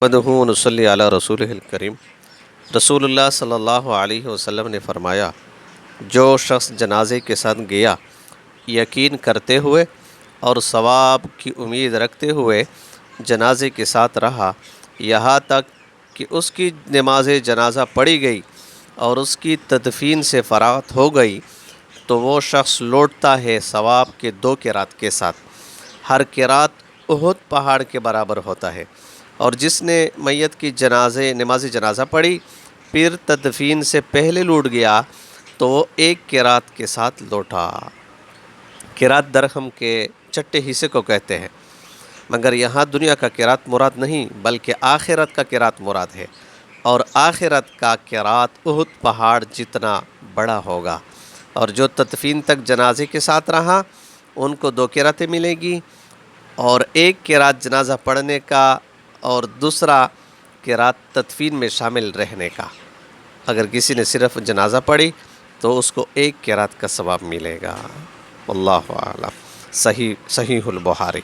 محمد نصلی علی رسول الکریم۔ رسول اللہ صلی اللہ علیہ وسلم نے فرمایا، جو شخص جنازے کے ساتھ گیا یقین کرتے ہوئے اور ثواب کی امید رکھتے ہوئے جنازے کے ساتھ رہا یہاں تک کہ اس کی نماز جنازہ پڑھی گئی اور اس کی تدفین سے فراغت ہو گئی، تو وہ شخص لوٹتا ہے ثواب کے 2 قرات کے ساتھ۔ ہر قرات احد پہاڑ کے برابر ہوتا ہے۔ اور جس نے میت کی نماز جنازہ پڑھی پھر تدفین سے پہلے لوٹ گیا تو وہ 1 قرات کے ساتھ لوٹا۔ قرات درہم کے چھٹے حصے کو کہتے ہیں، مگر یہاں دنیا کا قرات مراد نہیں بلکہ آخرت کا قرات مراد ہے، اور آخرت کا قرات احد پہاڑ جتنا بڑا ہوگا۔ اور جو تدفین تک جنازے کے ساتھ رہا ان کو 2 قراتیں ملے گی، اور 1 قرات جنازہ پڑھنے کا اور دوسرا قرات تدفین میں شامل رہنے کا۔ اگر کسی نے صرف جنازہ پڑھی تو اس کو 1 قرات کا ثواب ملے گا۔ واللہ اعلم۔ صحیح البخاری۔